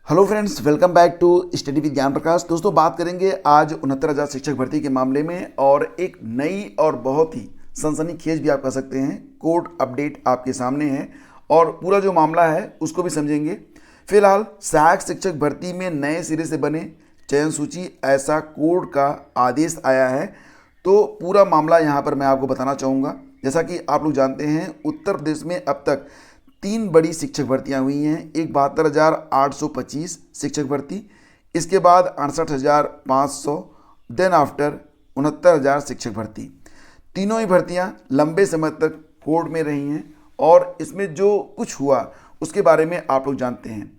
Hello friends, welcome back to study with Gyan Prakash. दोस्तों, बात करेंगे आज 69,000 शिक्षक भर्ती के मामले में और एक नई और बहुत ही सनसनीखेज भी आप कह सकते हैं कोर्ट अपडेट आपके सामने है और पूरा जो मामला है उसको भी समझेंगे। फिलहाल सहायक शिक्षक भर्ती में नए सिरे से बने चयन सूची, ऐसा कोर्ट का आदेश आया है। तो पूरा मामला यहाँ पर मैं आपको बताना चाहूँगा। जैसा कि आप लोग जानते हैं, उत्तर प्रदेश में अब तक 3 बड़ी शिक्षक भर्तियां हुई हैं। एक 72,825 शिक्षक भर्ती, इसके बाद 68,500, देन आफ्टर 69,000 शिक्षक भर्ती। तीनों ही भर्तियां लंबे समय तक कोर्ट में रही हैं और इसमें जो कुछ हुआ उसके बारे में आप लोग जानते हैं।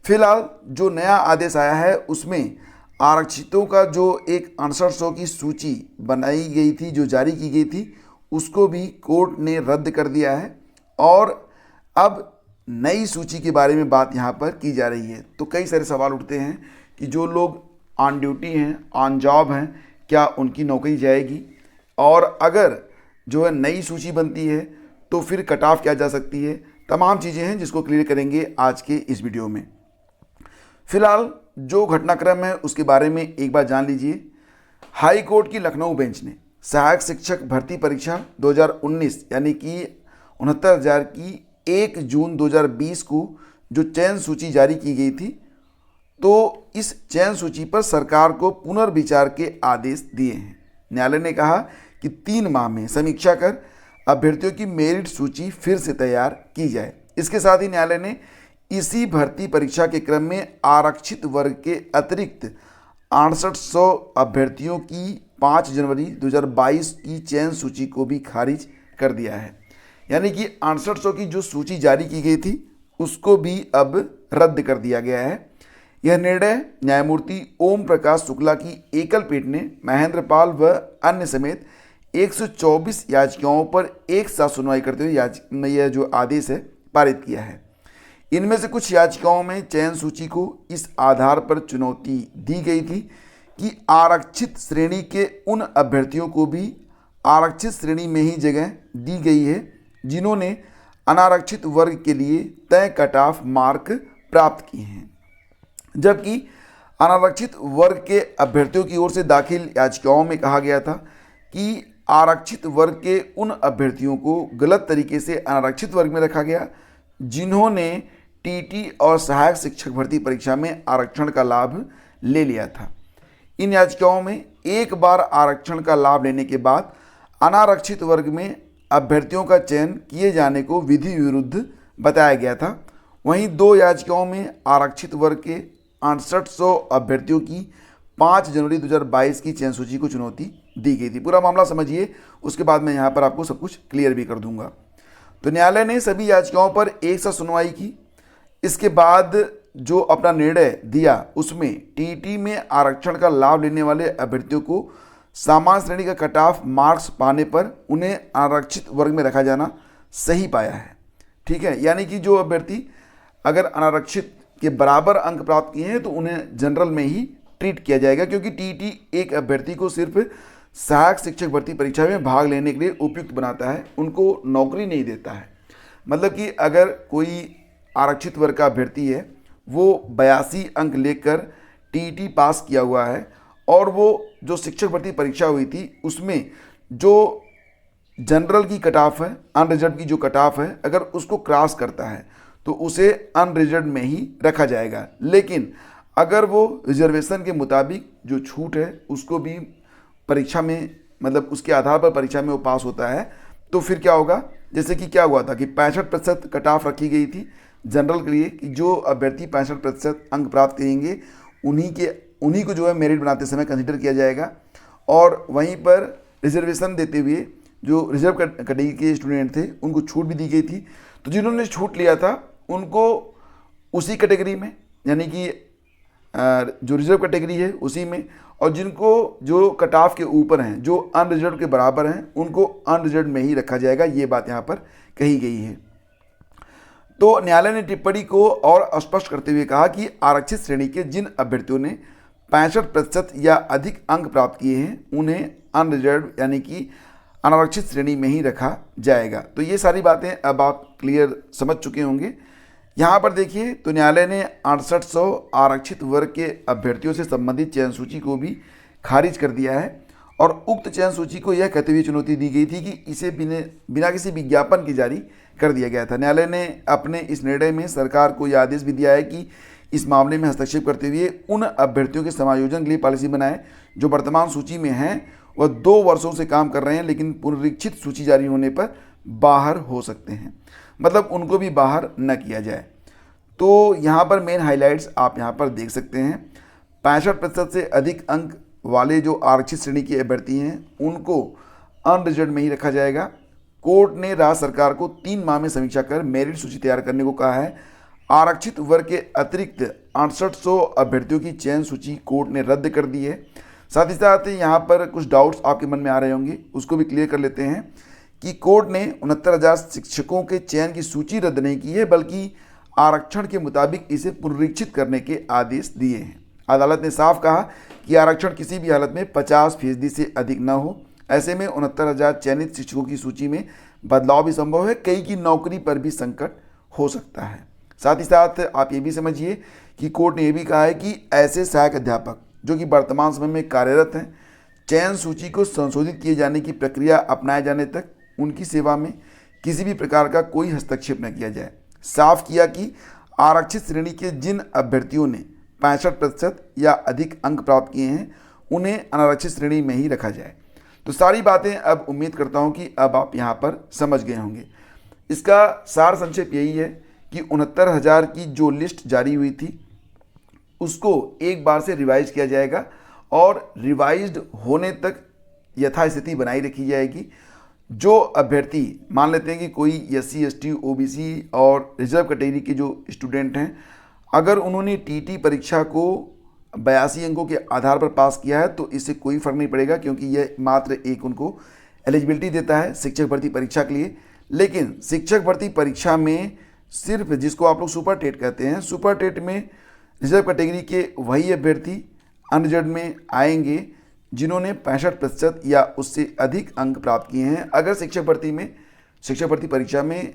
फिलहाल जो नया आदेश आया है उसमें आरक्षितों का जो एक 6800 की सूची बनाई गई थी, जो जारी की गई थी, उसको भी कोर्ट ने रद्द कर दिया है और अब नई सूची के बारे में बात यहाँ पर की जा रही है। तो कई सारे सवाल उठते हैं कि जो लोग ऑन ड्यूटी हैं, ऑन जॉब हैं, क्या उनकी नौकरी जाएगी, और अगर जो है नई सूची बनती है तो फिर कट ऑफ क्या जा सकती है। तमाम चीज़ें हैं जिसको क्लियर करेंगे आज के इस वीडियो में। फिलहाल जो घटनाक्रम है उसके बारे में एक बार जान लीजिए। हाई कोर्ट की लखनऊ बेंच ने सहायक शिक्षक भर्ती परीक्षा 2019 यानी कि 69,000 की 1 जून 2020 को जो चयन सूची जारी की गई थी, तो इस चयन सूची पर सरकार को पुनर्विचार के आदेश दिए हैं। न्यायालय ने कहा कि 3 माह में समीक्षा कर अभ्यर्थियों की मेरिट सूची फिर से तैयार की जाए। इसके साथ ही न्यायालय ने इसी भर्ती परीक्षा के क्रम में आरक्षित वर्ग के अतिरिक्त 6800 अभ्यर्थियों की 5 जनवरी 2022 की चयन सूची को भी खारिज कर दिया है। यानी कि 6800 की जो सूची जारी की गई थी उसको भी अब रद्द कर दिया गया है। यह निर्णय न्यायमूर्ति ओम प्रकाश शुक्ला की एकल पीठ ने महेंद्र पाल व अन्य समेत 124 याचिकाओं पर एक साथ सुनवाई करते हुए यह जो आदेश है पारित किया है। इनमें से कुछ याचिकाओं में चयन सूची को इस आधार पर चुनौती दी गई थी कि आरक्षित श्रेणी के उन अभ्यर्थियों को भी आरक्षित श्रेणी में ही जगह दी गई है जिन्होंने अनारक्षित वर्ग के लिए तय कट ऑफ मार्क प्राप्त किए हैं, जबकि अनारक्षित वर्ग के अभ्यर्थियों की ओर से दाखिल याचिकाओं में कहा गया था कि आरक्षित वर्ग के उन अभ्यर्थियों को गलत तरीके से अनारक्षित वर्ग में रखा गया जिन्होंने टीटी और सहायक शिक्षक भर्ती परीक्षा में आरक्षण का लाभ ले लिया था। इन याचिकाओं में एक बार आरक्षण का लाभ लेने के बाद अनारक्षित वर्ग में अभ्यर्थियों का चयन किए जाने को विधि विरुद्ध बताया गया था। वहीं 2 याचिकाओं में आरक्षित वर्ग के 6800 अभ्यर्थियों की 5 जनवरी 2022 की चयन सूची को चुनौती दी गई थी। पूरा मामला समझिए, उसके बाद मैं यहाँ पर आपको सब कुछ क्लियर भी कर दूंगा। तो न्यायालय ने सभी याचिकाओं पर एक साथ सुनवाई की। इसके बाद जो अपना निर्णय दिया उसमें टीटी में आरक्षण का लाभ लेने वाले अभ्यर्थियों को सामान्य श्रेणी का कट ऑफ मार्क्स पाने पर उन्हें आरक्षित वर्ग में रखा जाना सही पाया है। ठीक है, यानी कि जो अभ्यर्थी अगर अनारक्षित के बराबर अंक प्राप्त किए हैं तो उन्हें जनरल में ही ट्रीट किया जाएगा, क्योंकि टीटी एक अभ्यर्थी को सिर्फ सहायक शिक्षक भर्ती परीक्षा में भाग लेने के लिए उपयुक्त बनाता है, उनको नौकरी नहीं देता है। मतलब कि अगर कोई आरक्षित वर्ग का अभ्यर्थी है, वो 82 अंक लेकर टीटी पास किया हुआ है और वो जो शिक्षक भर्ती परीक्षा हुई थी उसमें जो जनरल की कट ऑफ है, अनरिजर्व की जो कट ऑफ है, अगर उसको क्रॉस करता है तो उसे अनरिजर्व में ही रखा जाएगा। लेकिन अगर वो रिजर्वेशन के मुताबिक जो छूट है उसको भी परीक्षा में, मतलब उसके आधार पर परीक्षा में वो पास होता है, तो फिर क्या होगा, जैसे कि क्या हुआ था कि 65% कट ऑफ रखी गई थी जनरल के लिए कि जो अभ्यर्थी 65% अंक प्राप्त करेंगे उन्हीं को जो है मेरिट बनाते समय कंसिडर किया जाएगा। और वहीं पर रिजर्वेशन देते हुए जो रिजर्व कैटेगरी के स्टूडेंट थे उनको छूट भी दी गई थी। तो जिन्होंने छूट लिया था उनको उसी कैटेगरी में, यानी कि जो रिजर्व कैटेगरी है उसी में, और जिनको जो कट ऑफ के ऊपर हैं, जो अनरिजर्व के बराबर हैं, उनको अनरिजर्व में ही रखा जाएगा। ये बात यहाँ पर कही गई है। तो न्यायालय ने टिप्पणी को और स्पष्ट करते हुए कहा कि आरक्षित श्रेणी के जिन अभ्यर्थियों ने 65% या अधिक अंक प्राप्त किए हैं उन्हें अनरिजर्व यानी कि अनारक्षित श्रेणी में ही रखा जाएगा। तो ये सारी बातें अब आप क्लियर समझ चुके होंगे। यहाँ पर देखिए तो न्यायालय ने 6800 आरक्षित वर्ग के अभ्यर्थियों से संबंधित चयन सूची को भी खारिज कर दिया है और उक्त चयन सूची को यह कहते हुए चुनौती दी गई थी कि इसे बिना किसी विज्ञापन के जारी कर दिया गया था। न्यायालय ने अपने इस निर्णय में सरकार को यह आदेश भी दिया है कि इस मामले में हस्तक्षेप करते हुए उन अभ्यर्थियों के समायोजन के लिए पॉलिसी बनाए जो वर्तमान सूची में हैं वह 2 वर्षों से काम कर रहे हैं लेकिन पुनरीक्षित सूची जारी होने पर बाहर हो सकते हैं, मतलब उनको भी बाहर न किया जाए। तो यहाँ पर मेन हाइलाइट्स आप यहाँ पर देख सकते हैं। 65% से अधिक अंक वाले जो आरक्षित श्रेणी के अभ्यर्थी हैं उनको अनरिजर्व में ही रखा जाएगा। कोर्ट ने राज्य सरकार को 3 माह में समीक्षा कर मेरिट सूची तैयार करने को कहा है। आरक्षित वर्ग के अतिरिक्त 6800 अभ्यर्थियों की चयन सूची कोर्ट ने रद्द कर दी है। साथ ही साथ यहाँ पर कुछ डाउट्स आपके मन में आ रहे होंगे, उसको भी क्लियर कर लेते हैं कि कोर्ट ने 69,000 शिक्षकों के चयन की सूची रद्द नहीं की है बल्कि आरक्षण के मुताबिक इसे पुनरीक्षित करने के आदेश दिए हैं। अदालत ने साफ कहा कि आरक्षण किसी भी हालत में 50% से अधिक न हो। ऐसे में 69,000 चयनित शिक्षकों की सूची में बदलाव भी संभव है, कई की नौकरी पर भी संकट हो सकता है। साथ ही साथ आप ये भी समझिए कि कोर्ट ने यह भी कहा है कि ऐसे सहायक अध्यापक जो कि वर्तमान समय में कार्यरत हैं, चयन सूची को संशोधित किए जाने की प्रक्रिया अपनाए जाने तक उनकी सेवा में किसी भी प्रकार का कोई हस्तक्षेप न किया जाए। साफ किया कि आरक्षित श्रेणी के जिन अभ्यर्थियों ने 65% या अधिक अंक प्राप्त किए हैं उन्हें अनारक्षित श्रेणी में ही रखा जाए। तो सारी बातें अब उम्मीद करता हूं कि अब आप यहां पर समझ गए होंगे। इसका सार संक्षेप यही है कि 69,000 की जो लिस्ट जारी हुई थी उसको एक बार से रिवाइज किया जाएगा और रिवाइज्ड होने तक यथास्थिति बनाई रखी जाएगी। जो अभ्यर्थी मान लेते हैं कि कोई SC ST OBC और रिजर्व कैटेगरी के जो स्टूडेंट हैं, अगर उन्होंने TT परीक्षा को 82 अंकों के आधार पर पास किया है तो इससे कोई फर्क नहीं पड़ेगा क्योंकि यह मात्र एक उनको एलिजिबिलिटी देता है शिक्षक भर्ती परीक्षा के लिए। लेकिन शिक्षक भर्ती परीक्षा में सिर्फ जिसको आप लोग सुपर टेट कहते हैं, सुपर टेट में रिजर्व कैटेगरी के वही अभ्यर्थी अनरिजर्व में आएंगे जिन्होंने 65% या उससे अधिक अंक प्राप्त किए हैं। अगर शिक्षक भर्ती परीक्षा में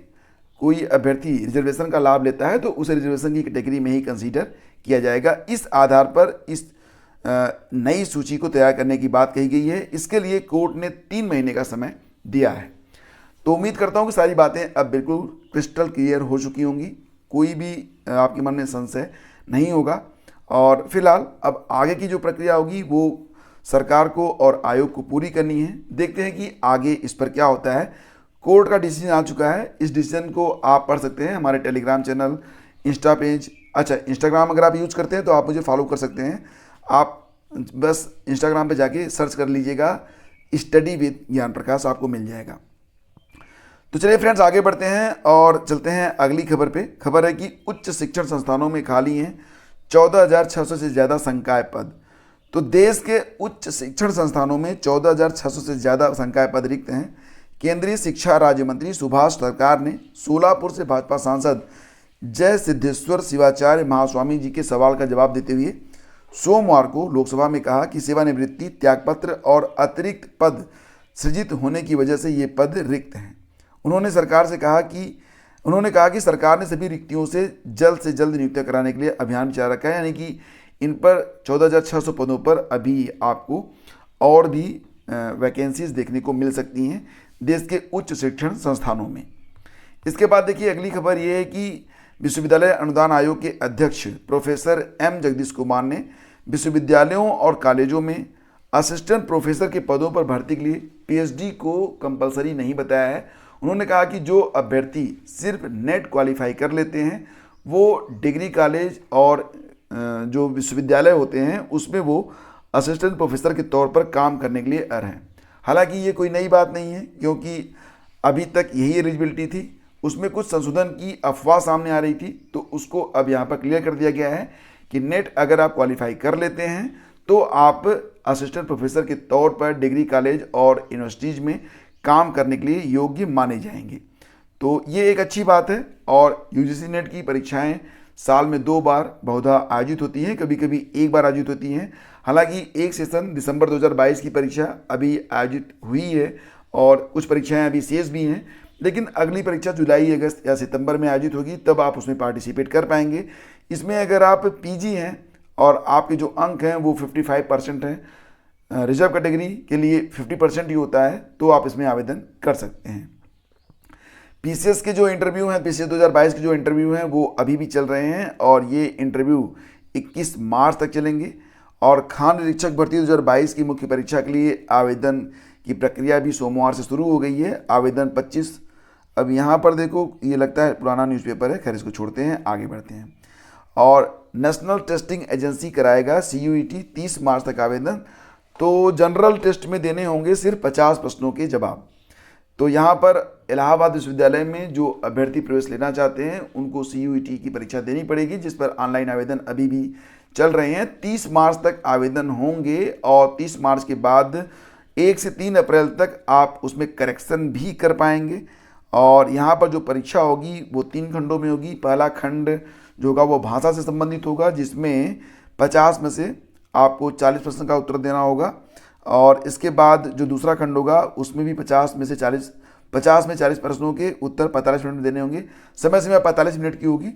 कोई अभ्यर्थी रिजर्वेशन का लाभ लेता है तो उसे रिजर्वेशन की कैटेगरी में ही कंसीडर किया जाएगा। इस आधार पर इस नई सूची को तैयार करने की बात कही गई है। इसके लिए कोर्ट ने 3 महीने का समय दिया है। तो उम्मीद करता हूं कि सारी बातें अब बिल्कुल क्रिस्टल क्लियर हो चुकी होंगी, कोई भी आपके मन में संशय नहीं होगा। और फिलहाल अब आगे की जो प्रक्रिया होगी वो सरकार को और आयोग को पूरी करनी है। देखते हैं कि आगे इस पर क्या होता है। कोर्ट का डिसीजन आ चुका है, इस डिसीजन को आप पढ़ सकते हैं हमारे टेलीग्राम चैनल, इंस्टा पेज, अच्छा इंस्टाग्राम अगर आप यूज़ करते हैं तो आप मुझे फॉलो कर सकते हैं। आप बस इंस्टाग्राम पे जाके सर्च कर लीजिएगा स्टडी विद ज्ञान प्रकाश, आपको मिल जाएगा। तो चलिए फ्रेंड्स आगे बढ़ते हैं और चलते हैं अगली खबर पे। खबर है कि उच्च शिक्षण संस्थानों में खाली हैं 14,600 से ज़्यादा संकाय पद। तो देश के उच्च शिक्षण संस्थानों में 14,600 से ज़्यादा संकाय पद रिक्त हैं। केंद्रीय शिक्षा राज्य मंत्री सुभाष सरकार ने सोलापुर से भाजपा सांसद जय सिद्धेश्वर शिवाचार्य महास्वामी जी के सवाल का जवाब देते हुए सोमवार को लोकसभा में कहा कि सेवानिवृत्ति, त्यागपत्र और अतिरिक्त पद सृजित होने की वजह से ये पद रिक्त हैं। उन्होंने कहा कि सरकार ने सभी रिक्तियों से जल्द नियुक्तियां कराने के लिए अभियान चला रखा है, यानी कि इन पर 14,600 पदों पर अभी आपको और भी वैकेंसीज देखने को मिल सकती हैं देश के उच्च शिक्षण संस्थानों में। इसके बाद देखिए अगली खबर ये है कि विश्वविद्यालय अनुदान आयोग के अध्यक्ष प्रोफेसर M जगदीश कुमार ने विश्वविद्यालयों और कॉलेजों में असिस्टेंट प्रोफेसर के पदों पर भर्ती के लिए PhD को कंपलसरी नहीं बताया है। उन्होंने कहा कि जो अभ्यर्थी सिर्फ नेट क्वालिफाई कर लेते हैं वो डिग्री कॉलेज और जो विश्वविद्यालय होते हैं उसमें वो असिस्टेंट प्रोफेसर के तौर पर काम करने के लिए अर्ह हैं। हालांकि ये कोई नई बात नहीं है क्योंकि अभी तक यही एलिजिबिलिटी थी, उसमें कुछ संशोधन की अफवाह सामने आ रही थी तो उसको अब यहाँ पर क्लियर कर दिया गया है कि नेट अगर आप क्वालिफाई कर लेते हैं तो आप असिस्टेंट प्रोफेसर के तौर पर डिग्री कॉलेज और यूनिवर्सिटीज़ में काम करने के लिए योग्य माने जाएंगे। तो ये एक अच्छी बात है। और UGC नेट की परीक्षाएं साल में 2 बार बहुधा आयोजित होती हैं, कभी कभी 1 बार आयोजित होती हैं। हालांकि एक सेशन दिसंबर 2022 की परीक्षा अभी आयोजित हुई है और कुछ परीक्षाएं अभी शेष भी हैं, लेकिन अगली परीक्षा जुलाई, अगस्त या सितंबर में आयोजित होगी, तब आप उसमें पार्टिसिपेट कर पाएंगे। इसमें अगर आप पीजी हैं और आपके जो अंक हैं वो 55% हैं, रिजर्व कैटेगरी के लिए 50% ही होता है, तो आप इसमें आवेदन कर सकते हैं। पीसीएस के जो इंटरव्यू हैं, पीसीएस 2022 के जो इंटरव्यू हैं वो अभी भी चल रहे हैं और ये इंटरव्यू 21 मार्च तक चलेंगे। और खान निरीक्षक भर्ती 2022 की मुख्य परीक्षा के लिए आवेदन की प्रक्रिया भी सोमवार से शुरू हो गई है। आवेदन 25, अब यहाँ पर देखो ये लगता है पुराना न्यूज़पेपर है, खैर इसको छोड़ते हैं, आगे बढ़ते हैं। और नेशनल टेस्टिंग एजेंसी कराएगा CUET 30 मार्च तक आवेदन। तो जनरल टेस्ट में देने होंगे सिर्फ 50 प्रश्नों के जवाब। तो यहाँ पर इलाहाबाद विश्वविद्यालय में जो अभ्यर्थी प्रवेश लेना चाहते हैं उनको CUET की परीक्षा देनी पड़ेगी, जिस पर ऑनलाइन आवेदन अभी भी चल रहे हैं। 30 मार्च तक आवेदन होंगे और 30 मार्च के बाद 1 से 3 अप्रैल तक आप उसमें करेक्शन भी कर पाएंगे। और यहाँ पर जो परीक्षा होगी वो 3 खंडों में होगी। पहला खंड जो होगा वो भाषा से संबंधित होगा, जिसमें 50 में से आपको 40 प्रश्न का उत्तर देना होगा। और इसके बाद जो दूसरा खंड होगा उसमें भी 50 में 40 प्रश्नों के उत्तर 45 मिनट में देने होंगे। समय सीमा 45 मिनट की होगी।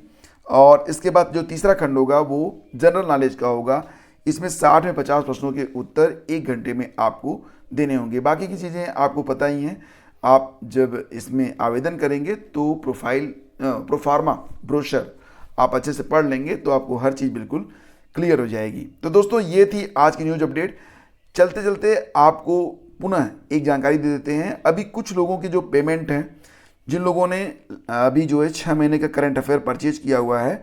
और इसके बाद जो तीसरा खंड होगा वो जनरल नॉलेज का होगा। इसमें 60 में 50 प्रश्नों के उत्तर 1 घंटे में आपको देने होंगे। बाकी की चीज़ें आपको पता ही हैं। आप जब इसमें आवेदन करेंगे तो प्रोफार्मा ब्रोशर आप अच्छे से पढ़ लेंगे तो आपको हर चीज़ बिल्कुल क्लियर हो जाएगी। तो दोस्तों ये थी आज की न्यूज़ अपडेट। चलते चलते आपको पुनः एक जानकारी दे देते हैं। अभी कुछ लोगों की जो पेमेंट है, जिन लोगों ने अभी जो है 6 महीने का करंट अफेयर परचेज किया हुआ है,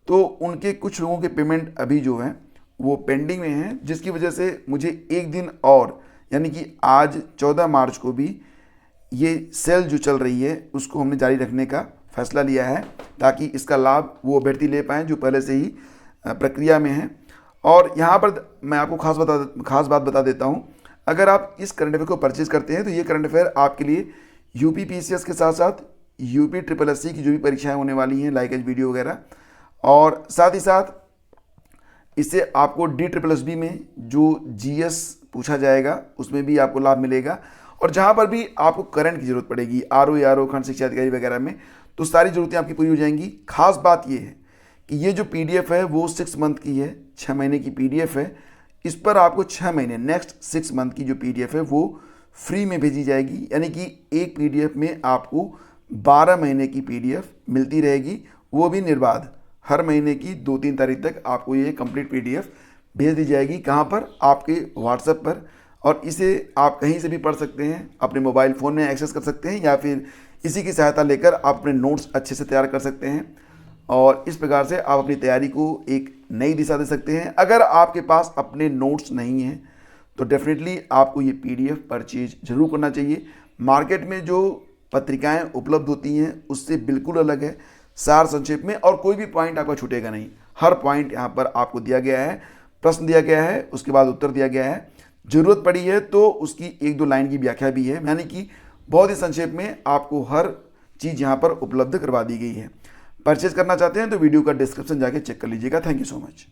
तो उनके कुछ लोगों के पेमेंट अभी जो है वो पेंडिंग में है, जिसकी वजह से मुझे एक दिन और यानी कि आज 14 मार्च को भी ये सेल जो चल रही है उसको हमने जारी रखने का फैसला लिया है, ताकि इसका लाभ वो अभ्यर्थी ले पाएँ जो पहले से ही प्रक्रिया में है। और यहाँ पर मैं आपको खास बात बता देता हूँ, अगर आप इस करंट अफेयर को परचेज करते हैं तो ये करंट अफेयर आपके लिए यूपी PCS के साथ साथ यूपी SSSC की जो भी परीक्षाएं होने वाली हैं, लाइक एज वीडियो वगैरह, और साथ ही साथ इससे आपको DSSB में जो GS पूछा जाएगा उसमें भी आपको लाभ मिलेगा। और जहाँ पर भी आपको करंट की ज़रूरत पड़ेगी, RO ARO खंड शिक्षा अधिकारी वगैरह में, तो सारी ज़रूरतें आपकी पूरी हो जाएंगी। खास बात ये है कि ये जो PDF है वो 6 मंथ की है, 6 महीने की PDF है। इस पर आपको 6 महीने नेक्स्ट 6 मंथ की जो PDF है वो फ्री में भेजी जाएगी, यानी कि एक PDF में आपको 12 महीने की PDF मिलती रहेगी, वो भी निर्बाध। हर महीने की 2-3 तारीख तक आपको ये कंप्लीट PDF भेज दी जाएगी। कहाँ पर? आपके WhatsApp पर। और इसे आप कहीं से भी पढ़ सकते हैं, अपने मोबाइल फ़ोन में एक्सेस कर सकते हैं, या फिर इसी की सहायता लेकर आप अपने नोट्स अच्छे से तैयार कर सकते हैं। और इस प्रकार से आप अपनी तैयारी को एक नई दिशा दे सकते हैं। अगर आपके पास अपने नोट्स नहीं हैं तो डेफिनेटली आपको ये PDF परचेज जरूर करना चाहिए। मार्केट में जो पत्रिकाएं उपलब्ध होती हैं उससे बिल्कुल अलग है, सार संक्षेप में, और कोई भी पॉइंट आपका छूटेगा नहीं। हर पॉइंट यहाँ पर आपको दिया गया है, प्रश्न दिया गया है, उसके बाद उत्तर दिया गया है। ज़रूरत पड़ी है तो उसकी 1-2 लाइन की व्याख्या भी है, यानी कि बहुत ही संक्षेप में आपको हर चीज़ यहाँ पर उपलब्ध करवा दी गई है। परचेज करना चाहते हैं तो वीडियो का डिस्क्रिप्शन जाके चेक कर लीजिएगा। Thank you so much.